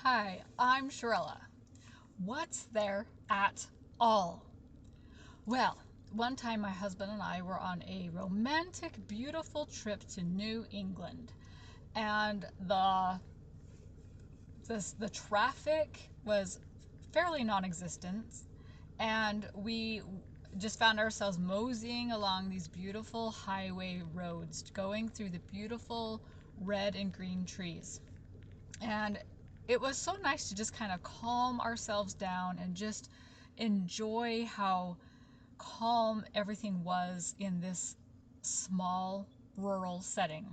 Hi, I'm Shirella. What's there at all? Well, one time my husband and I were on a romantic, beautiful trip to New England, and the traffic was fairly non-existent, and we just found ourselves moseying along these beautiful highway roads, going through the beautiful red and green trees. And it was so nice to just kind of calm ourselves down and just enjoy how calm everything was in this small rural setting.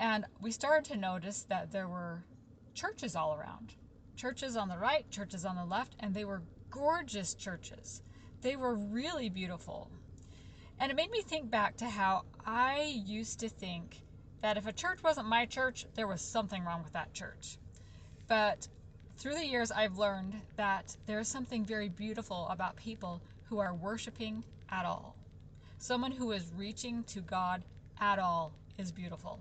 And we started to notice that there were churches all around. Churches on the right, churches on the left, and they were gorgeous churches. They were really beautiful. And it made me think back to how I used to think that if a church wasn't my church, there was something wrong with that church. But through the years, I've learned that there's something very beautiful about people who are worshiping at all. Someone who is reaching to God at all is beautiful.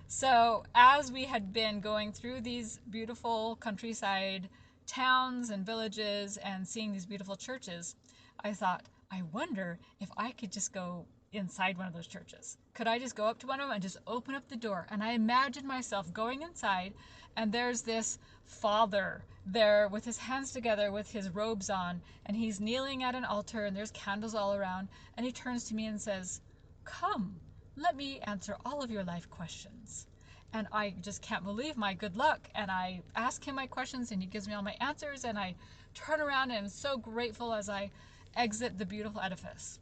So, as we had been going through these beautiful countryside towns and villages and seeing these beautiful churches, I thought, I wonder if I could just go inside one of those churches. Could I just go up to one of them and just open up the door? And I imagined myself going inside, and there's this father there with his hands together with his robes on, and he's kneeling at an altar, and there's candles all around, and he turns to me and says, "Come, let me answer all of your life questions." And I just can't believe my good luck. And I ask him my questions, and he gives me all my answers, and I turn around and am so grateful as I exit the beautiful edifice.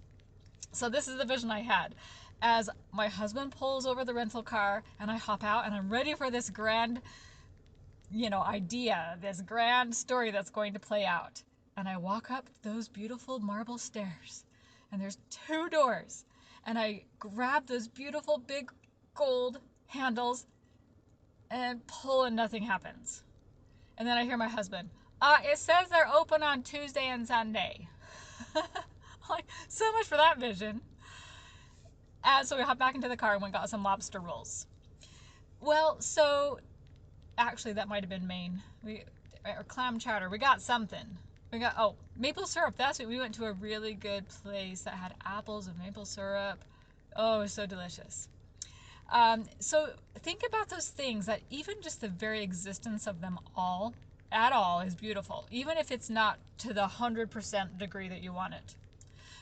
So this is the vision I had. As my husband pulls over the rental car and I hop out, and I'm ready for this grand, idea, this grand story that's going to play out. And I walk up those beautiful marble stairs, and there's two doors, and I grab those beautiful big gold handles and pull, and nothing happens. And then I hear my husband, it says they're open on Tuesday and Sunday. Like, so much for that vision. And so we hopped back into the car and we got some lobster rolls. Well, so actually that might have been Maine. Or clam chowder. We got something. We got maple syrup. That's it. We went to a really good place that had apples and maple syrup. Oh, it was so delicious. So think about those things, that even just the very existence of them all at all is beautiful, even if it's not to the 100% degree that you want it.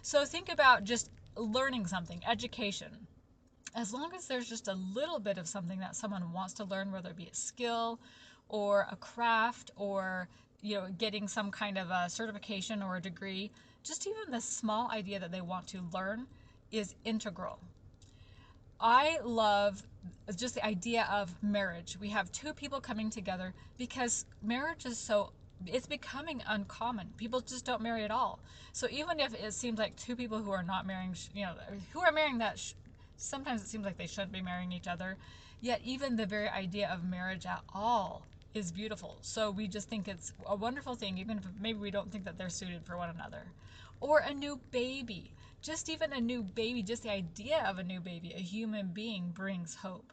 So think about just learning something, education. As long as there's just a little bit of something that someone wants to learn, whether it be a skill or a craft, or getting some kind of a certification or a degree, just even the small idea that they want to learn is integral. I love just the idea of marriage. We have two people coming together because marriage is it's becoming uncommon. People just don't marry at all. So even if it seems like two people who are not marrying, who are marrying sometimes it seems like they shouldn't be marrying each other. Yet even the very idea of marriage at all is beautiful. So we just think it's a wonderful thing, even if maybe we don't think that they're suited for one another. Or a new baby. Just even a new baby, just the idea of a new baby, a human being, brings hope.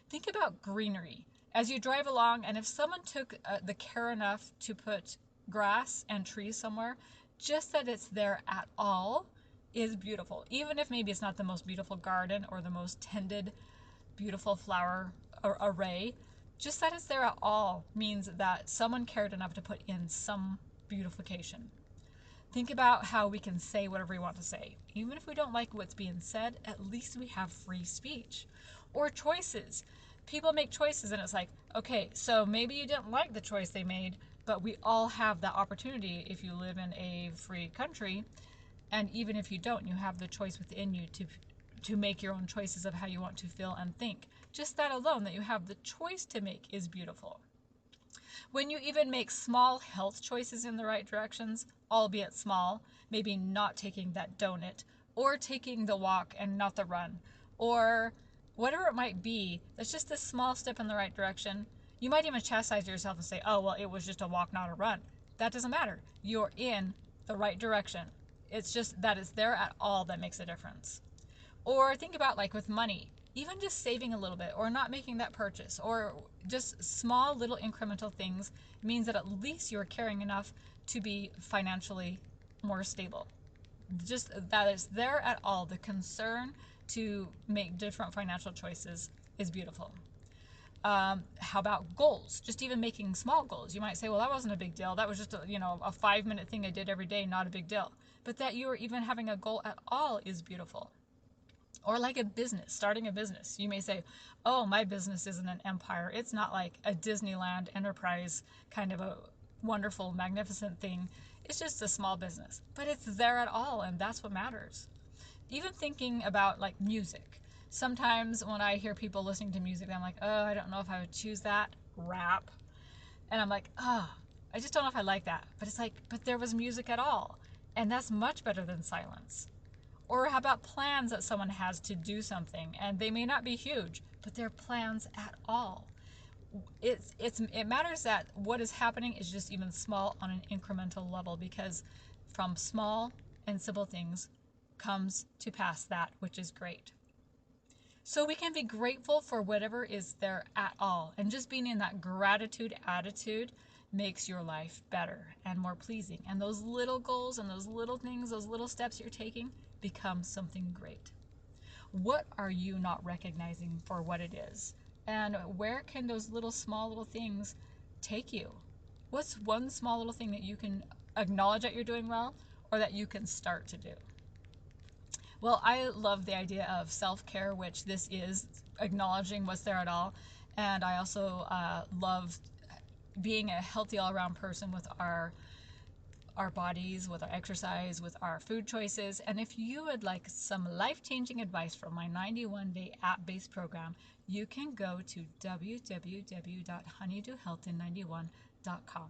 Think about greenery. As you drive along, and if someone took the care enough to put grass and trees somewhere, just that it's there at all is beautiful. Even if maybe it's not the most beautiful garden or the most tended, beautiful flower array, just that it's there at all means that someone cared enough to put in some beautification. Think about how we can say whatever we want to say. Even if we don't like what's being said, at least we have free speech. Or choices. People make choices, and it's like, okay, so maybe you didn't like the choice they made, but we all have that opportunity if you live in a free country. And even if you don't, you have the choice within you to make your own choices of how you want to feel and think. Just that alone, that you have the choice to make, is beautiful. When you even make small health choices in the right directions, albeit small, maybe not taking that donut, or taking the walk and not the run, or whatever it might be, that's just a small step in the right direction. You might even chastise yourself and say, oh, well, it was just a walk, not a run. That doesn't matter. You're in the right direction. It's just that it's there at all that makes a difference. Or think about, like, with money. even just saving a little bit or not making that purchase or just small little incremental things means that at least you're carrying enough to be financially more stable. Just that is there at all. The concern to make different financial choices is beautiful. How about goals? Just even making small goals. You might say, well, that wasn't a big deal. That was just a 5-minute thing I did every day, not a big deal. But that you are even having a goal at all is beautiful. Or like a business, starting a business. You may say, oh, my business isn't an empire. It's not like a Disneyland enterprise kind of a wonderful, magnificent thing. It's just a small business. But it's there at all, and that's what matters. Even thinking about like music. Sometimes when I hear people listening to music, I'm like, oh, I don't know if I would choose that. Rap. And I'm like, oh, I just don't know if I like that. But it's like, but there was music at all. And that's much better than silence. Or how about plans that someone has to do something, and they may not be huge, but they're plans at all. It matters that what is happening is just even small on an incremental level, because from small and simple things comes to pass that which is great. So we can be grateful for whatever is there at all, and just being in that gratitude attitude makes your life better and more pleasing. And those little goals and those little things, those little steps you're taking become something great. What are you not recognizing for what it is? And where can those little small little things take you? What's one small little thing that you can acknowledge that you're doing well or that you can start to do? Well, I love the idea of self-care, which this is acknowledging what's there at all. And I also love being a healthy all-around person with our bodies, with our exercise, with our food choices. And if you would like some life-changing advice from my 91-day app-based program, you can go to www.honeydewhealthin91.com.